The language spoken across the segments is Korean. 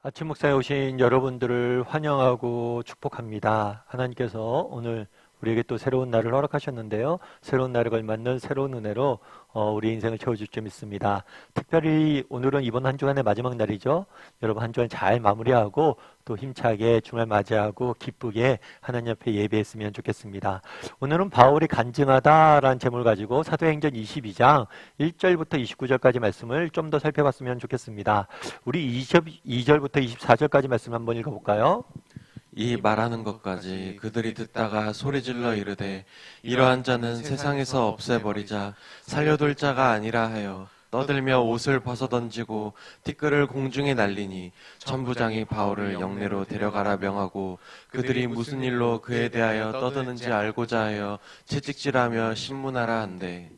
아침 목상에 오신 여러분들을 환영하고 축복합니다. 하나님께서 오늘 우리에게 또 새로운 날을 허락하셨는데요. 새로운 날에 걸맞는 새로운 은혜로 우리 인생을 채워줄 줄 믿습니다. 특별히 오늘은 이번 한 주간의 마지막 날이죠. 여러분 한 주간 잘 마무리하고 또 힘차게 주말 맞이하고 기쁘게 하나님 앞에 예배했으면 좋겠습니다. 오늘은 바울이 간증하다라는 제목을 가지고 사도행전 22장 1절부터 29절까지 말씀을 좀 더 살펴봤으면 좋겠습니다. 우리 22절부터 24절까지 말씀 한번 읽어볼까요? 이 말하는 것까지 그들이 듣다가 소리질러 이르되 이러한 자는 세상에서 없애버리자 살려둘 자가 아니라 하여 떠들며 옷을 벗어던지고 티끌을 공중에 날리니 천부장이 바울을 영내로 데려가라 명하고 그들이 무슨 일로 그에 대하여 떠드는지 알고자 하여 채찍질하며 신문하라 한대.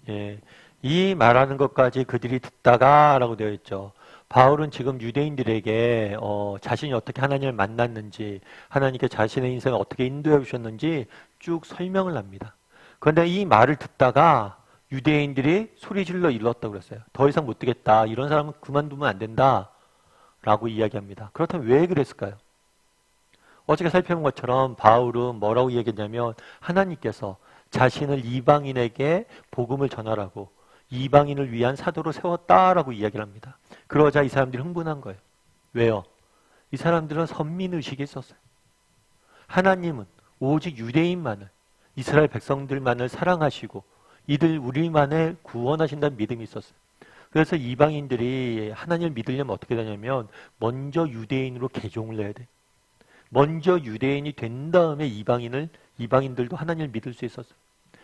예, 이 말하는 것까지 그들이 듣다가 라고 되어 있죠. 바울은 지금 유대인들에게 자신이 어떻게 하나님을 만났는지, 하나님께 자신의 인생을 어떻게 인도해 주셨는지 쭉 설명을 합니다. 그런데 이 말을 듣다가 유대인들이 소리질러 일렀다고 그랬어요. 더 이상 못 듣겠다. 이런 사람은 그만두면 안 된다. 라고 이야기합니다. 그렇다면 왜 그랬을까요? 어저께 살펴본 것처럼 바울은 뭐라고 이야기했냐면 하나님께서 자신을 이방인에게 복음을 전하라고 이방인을 위한 사도로 세웠다라고 이야기를 합니다. 그러자 이 사람들이 흥분한 거예요. 왜요? 이 사람들은 선민의식이 있었어요. 하나님은 오직 유대인만을, 이스라엘 백성들만을 사랑하시고 이들 우리만을 구원하신다는 믿음이 있었어요. 그래서 이방인들이 하나님을 믿으려면 어떻게 되냐면 먼저 유대인으로 개종을 해야 돼. 먼저 유대인이 된 다음에 이방인들도 하나님을 믿을 수 있었어요.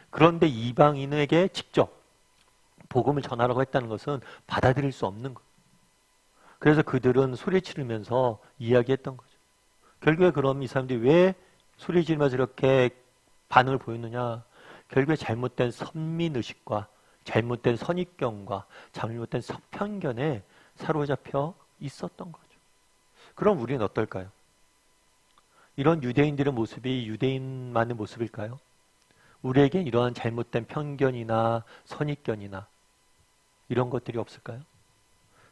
그런데 이방인에게 직접 복음을 전하라고 했다는 것은 받아들일 수 없는 거예요. 그래서 그들은 소리 지르면서 이야기했던 거죠. 결국에 그럼 이 사람들이 왜 소리 지르면서 이렇게 반응을 보였느냐? 결국에 잘못된 선민의식과 잘못된 선입견과 잘못된 편견에 사로잡혀 있었던 거죠. 그럼 우리는 어떨까요? 이런 유대인들의 모습이 유대인만의 모습일까요? 우리에겐 이러한 잘못된 편견이나 선입견이나 이런 것들이 없을까요?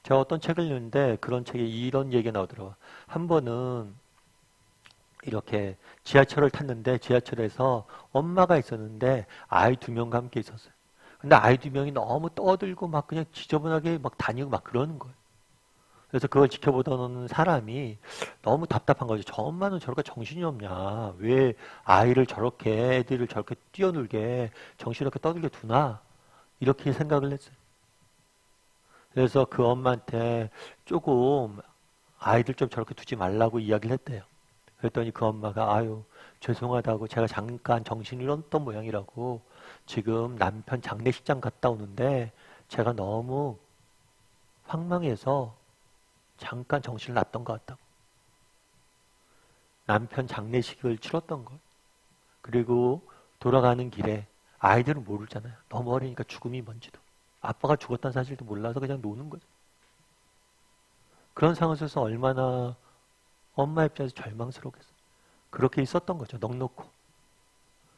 제가 어떤 책을 읽는데 그런 책에 이런 얘기가 나오더라고요. 한 번은 이렇게 지하철을 탔는데 지하철에서 엄마가 있었는데 아이 2명과 함께 있었어요. 근데 아이 2명이 너무 떠들고 막 그냥 지저분하게 막 다니고 막 그러는 거예요. 그래서 그걸 지켜보던 사람이 너무 답답한 거죠. 저 엄마는 저렇게 정신이 없냐. 왜 아이를 저렇게 애들을 저렇게 뛰어놀게 정신없게 떠들게 두나. 이렇게 생각을 했어요. 그래서 그 엄마한테 조금 아이들 좀 저렇게 두지 말라고 이야기를 했대요. 그랬더니 그 엄마가 아유 죄송하다고 제가 잠깐 정신이 잃었던 모양이라고 지금 남편 장례식장 갔다 오는데 제가 너무 황망해서 잠깐 정신을 놨던 것 같다고. 남편 장례식을 치렀던 걸. 그리고 돌아가는 길에 아이들은 모르잖아요. 너무 어리니까 죽음이 뭔지도. 아빠가 죽었다는 사실도 몰라서 그냥 노는 거죠. 그런 상황에서 얼마나 엄마 입장에서 절망스러웠겠어요. 그렇게 있었던 거죠. 넋놓고.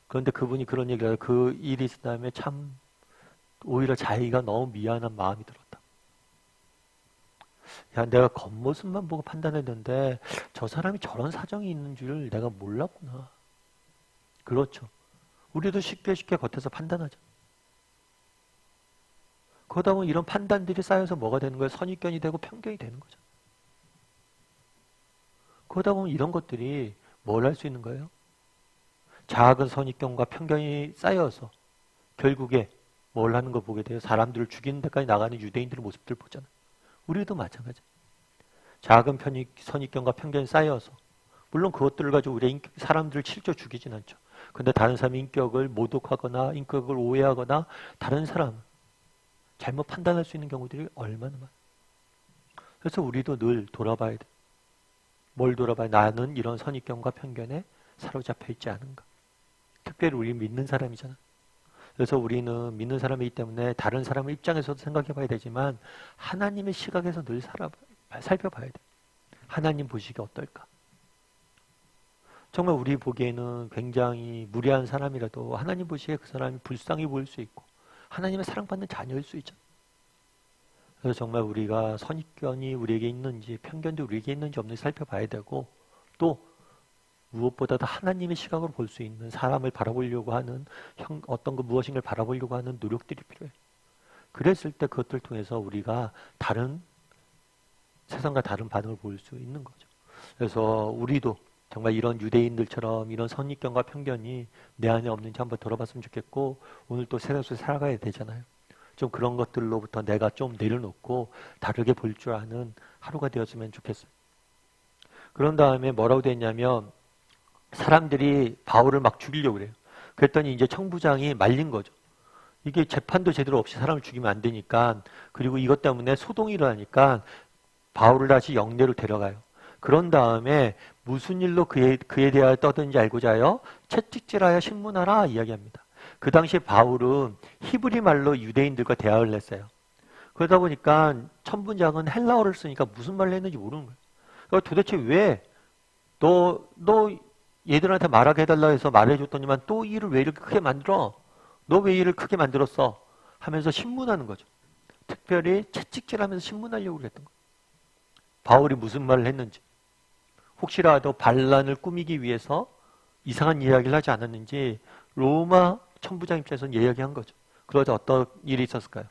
그런데 그분이 그런 얘기를 하고 그 일이 있은 다음에 참 오히려 자기가 너무 미안한 마음이 들었다. 야, 내가 겉모습만 보고 판단했는데 저 사람이 저런 사정이 있는 줄 내가 몰랐구나. 그렇죠. 우리도 쉽게 겉에서 판단하죠. 그러다 보면 이런 판단들이 쌓여서 뭐가 되는 거예요? 선입견이 되고 편견이 되는 거죠. 그러다 보면 이런 것들이 뭘 할 수 있는 거예요? 작은 선입견과 편견이 쌓여서 결국에 뭘 하는 거 보게 돼요? 사람들을 죽이는 데까지 나가는 유대인들의 모습들 보잖아요. 우리도 마찬가지. 작은 선입견과 편견이 쌓여서 물론 그것들을 가지고 우리 사람들을 실제 죽이진 않죠. 근데 다른 사람의 인격을 모독하거나 인격을 오해하거나 다른 사람 잘못 판단할 수 있는 경우들이 얼마나 많아요. 그래서 우리도 늘 돌아봐야 돼. 뭘 돌아봐야 나는 이런 선입견과 편견에 사로잡혀 있지 않은가. 특별히 우리 믿는 사람이잖아. 그래서 우리는 믿는 사람이기 때문에 다른 사람의 입장에서도 생각해 봐야 되지만 하나님의 시각에서 늘 살펴봐야 돼. 하나님 보시기에 어떨까? 정말 우리 보기에는 굉장히 무례한 사람이라도 하나님 보시기에 그 사람이 불쌍히 보일 수 있고 하나님의 사랑받는 자녀일 수 있죠. 그래서 정말 우리가 선입견이 우리에게 있는지 편견도 우리에게 있는지 없는지 살펴봐야 되고 또 무엇보다도 하나님의 시각으로 볼 수 있는 사람을 바라보려고 하는 어떤 그 무엇인가를 바라보려고 하는 노력들이 필요해요. 그랬을 때 그것들 통해서 우리가 다른 세상과 다른 반응을 보일 수 있는 거죠. 그래서 우리도 정말 이런 유대인들처럼 이런 선입견과 편견이 내 안에 없는지 한번 돌아봤으면 좋겠고 오늘 또 세상 속에 살아가야 되잖아요. 좀 그런 것들로부터 내가 좀 내려놓고 다르게 볼 줄 아는 하루가 되었으면 좋겠어요. 그런 다음에 뭐라고 됐냐면 사람들이 바울을 막 죽이려고 그래요. 그랬더니 이제 청부장이 말린 거죠. 이게 재판도 제대로 없이 사람을 죽이면 안 되니까 그리고 이것 때문에 소동이 일어나니까 바울을 다시 영내로 데려가요. 그런 다음에 무슨 일로 그에 대하여 떠드는지 알고자 하여 채찍질하여 신문하라 이야기합니다. 그 당시에 바울은 히브리 말로 유대인들과 대화를 했어요. 그러다 보니까 천부장은 헬라어를 쓰니까 무슨 말을 했는지 모르는 거예요. 그러니까 도대체 왜 너 얘들한테 말하게 해달라 해서 말해줬더니만 또 일을 왜 이렇게 크게 만들어? 너 왜 일을 크게 만들었어? 하면서 신문하는 거죠. 특별히 채찍질하면서 신문하려고 그랬던 거예요. 바울이 무슨 말을 했는지 혹시라도 반란을 꾸미기 위해서 이상한 이야기를 하지 않았는지 로마 천부장 입장에서는 이야기한 거죠. 그러자 어떤 일이 있었을까요?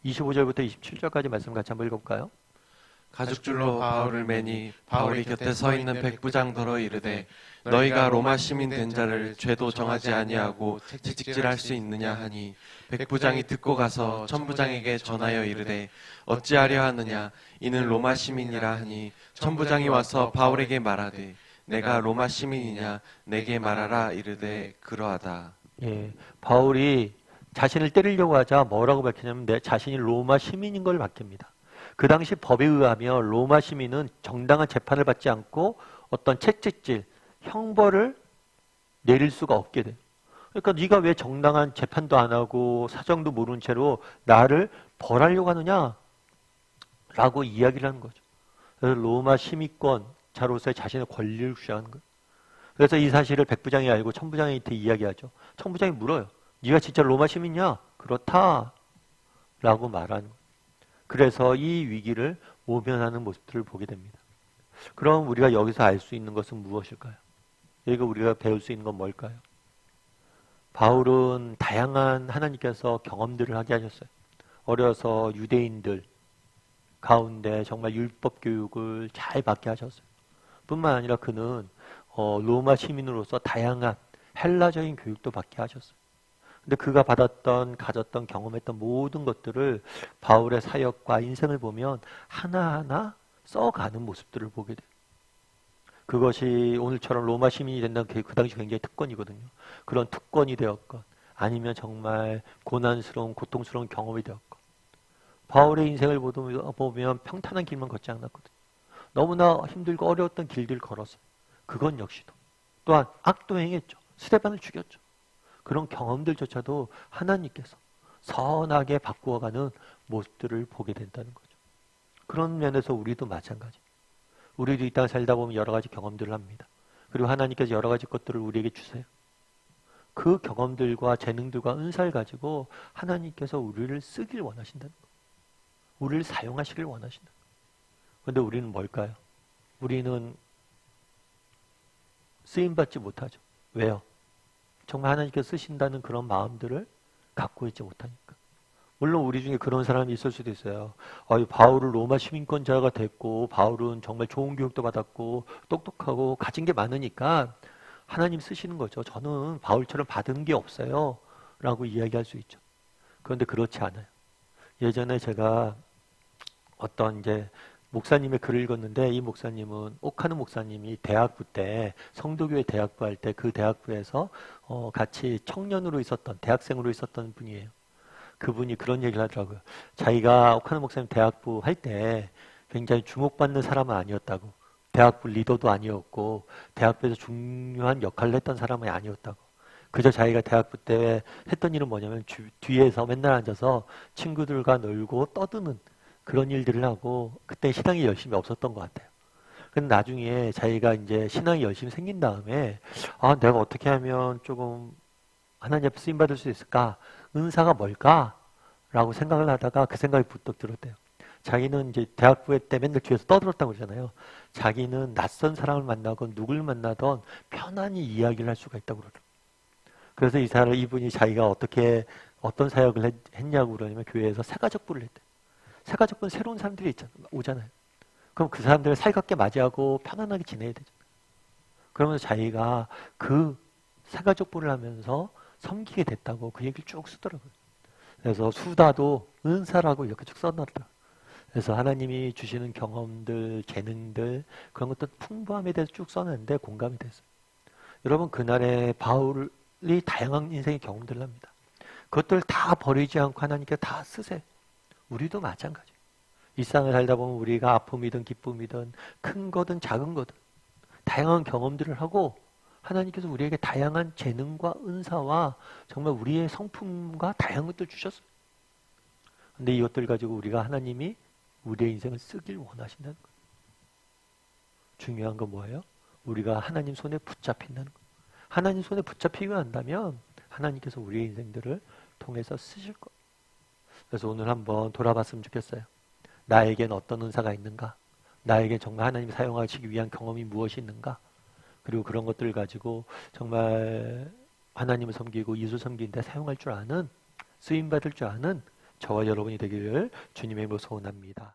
25절부터 27절까지 말씀 같이 한번 읽어볼까요? 가죽줄로 바울을 매니 바울이 곁에 서 있는 백부장더러 이르되 너희가 로마 시민 된 자를 죄도 정하지 아니하고 채찍질할 수 있느냐 하니 백부장이 듣고 가서 천부장에게 전하여 이르되 어찌하려 하느냐 이는 로마 시민이라 하니 천부장이 와서 바울에게 말하되 내가 로마 시민이냐 내게 말하라 이르되 그러하다. 예, 바울이 자신을 때리려고 하자 뭐라고 밝히냐면 내 자신이 로마 시민인 걸 밝힙니다. 그 당시 법에 의하면 로마 시민은 정당한 재판을 받지 않고 어떤 채찍질, 형벌을 내릴 수가 없게 돼요. 그러니까 네가 왜 정당한 재판도 안 하고 사정도 모른 채로 나를 벌하려고 하느냐? 라고 이야기를 하는 거죠. 그래서 로마 시민권자로서의 자신의 권리를 주장하는 거예요. 그래서 이 사실을 백부장이 알고 천부장한테 이야기하죠. 천부장이 물어요. 네가 진짜 로마 시민이냐? 그렇다. 라고 말하는 거예요. 그래서 이 위기를 모면하는 모습들을 보게 됩니다. 그럼 우리가 여기서 알 수 있는 것은 무엇일까요? 여기가 우리가 배울 수 있는 건 뭘까요? 바울은 다양한 하나님께서 경험들을 하게 하셨어요. 어려서 유대인들 가운데 정말 율법 교육을 잘 받게 하셨어요. 뿐만 아니라 그는 로마 시민으로서 다양한 헬라적인 교육도 받게 하셨어요. 근데 그가 가졌던, 경험했던 모든 것들을 바울의 사역과 인생을 보면 하나하나 써가는 모습들을 보게 돼요. 그것이 오늘처럼 로마 시민이 된다는 게 그 당시 굉장히 특권이거든요. 그런 특권이 되었건 아니면 정말 고난스러운, 고통스러운 경험이 되었건 바울의 인생을 보면 평탄한 길만 걷지 않았거든요. 너무나 힘들고 어려웠던 길들을 걸었어요. 그건 역시도. 또한 악도 행했죠. 스데반을 죽였죠. 그런 경험들조차도 하나님께서 선하게 바꾸어가는 모습들을 보게 된다는 거죠. 그런 면에서 우리도 마찬가지. 우리도 이 땅을 살다 보면 여러 가지 경험들을 합니다. 그리고 하나님께서 여러 가지 것들을 우리에게 주세요. 그 경험들과 재능들과 은사를 가지고 하나님께서 우리를 쓰길 원하신다는 거예요. 우리를 사용하시길 원하신다. 그런데 우리는 뭘까요? 우리는 쓰임받지 못하죠. 왜요? 정말 하나님께서 쓰신다는 그런 마음들을 갖고 있지 못하니까. 물론 우리 중에 그런 사람이 있을 수도 있어요. 바울은 로마 시민권자가 됐고 바울은 정말 좋은 교육도 받았고 똑똑하고 가진 게 많으니까 하나님 쓰시는 거죠. 저는 바울처럼 받은 게 없어요. 라고 이야기할 수 있죠. 그런데 그렇지 않아요. 예전에 제가 어떤 이제 목사님의 글을 읽었는데 이 목사님은 오카노 목사님이 대학부 때 성도교회 대학부 할 때 그 대학부에서 같이 청년으로 있었던 대학생으로 있었던 분이에요. 그분이 그런 얘기를 하더라고요. 자기가 오카노 목사님 대학부 할 때 굉장히 주목받는 사람은 아니었다고. 대학부 리더도 아니었고 대학부에서 중요한 역할을 했던 사람이 아니었다고. 그저 자기가 대학부 때 했던 일은 뭐냐면 뒤에서 맨날 앉아서 친구들과 놀고 떠드는 그런 일들을 하고 그때 신앙이 열심히 없었던 것 같아요. 근데 나중에 자기가 이제 신앙이 열심히 생긴 다음에 내가 어떻게 하면 조금 하나님 앞에 쓰임받을 수 있을까? 은사가 뭘까? 라고 생각을 하다가 그 생각이 부쩍 들었대요. 자기는 이제 대학부회 때 맨날 뒤에서 떠들었다고 그러잖아요. 자기는 낯선 사람을 만나건 누굴 만나던 편안히 이야기를 할 수가 있다고 그러더라고요. 그래서 이분이 자기가 어떤 사역을 했냐고 그러냐면 교회에서 새가족부를 했대. 새가족부는 새로운 사람들이 오잖아요. 그럼 그 사람들을 살갑게 맞이하고 편안하게 지내야 되잖아요. 그러면서 자기가 그 새가족부를 하면서 섬기게 됐다고 그 얘기를 쭉 쓰더라고요. 그래서 수다도 은사라고 이렇게 쭉 써놨더라고요. 그래서 하나님이 주시는 경험들, 재능들 그런 것도 풍부함에 대해서 쭉 써놨는데 공감이 됐어요. 여러분 그날에 바울이 다양한 인생의 경험들을 합니다. 그것들 다 버리지 않고 하나님께 다 쓰세요. 우리도 마찬가지예요. 일상을 살다 보면 우리가 아픔이든 기쁨이든 큰 거든 작은 거든 다양한 경험들을 하고 하나님께서 우리에게 다양한 재능과 은사와 정말 우리의 성품과 다양한 것들 주셨어요. 근데 이것들 가지고 우리가 하나님이 우리의 인생을 쓰길 원하신다는 거예요. 중요한 건 뭐예요? 우리가 하나님 손에 붙잡힌다는 거예요. 하나님 손에 붙잡히고 한다면 하나님께서 우리의 인생들을 통해서 쓰실 거예요. 그래서 오늘 한번 돌아봤으면 좋겠어요. 나에겐 어떤 은사가 있는가? 나에게 정말 하나님 사용하시기 위한 경험이 무엇이 있는가? 그리고 그런 것들을 가지고 정말 하나님을 섬기고 예수 섬기는데 사용할 줄 아는 쓰임받을 줄 아는 저와 여러분이 되기를 주님의 이름으로 소원합니다.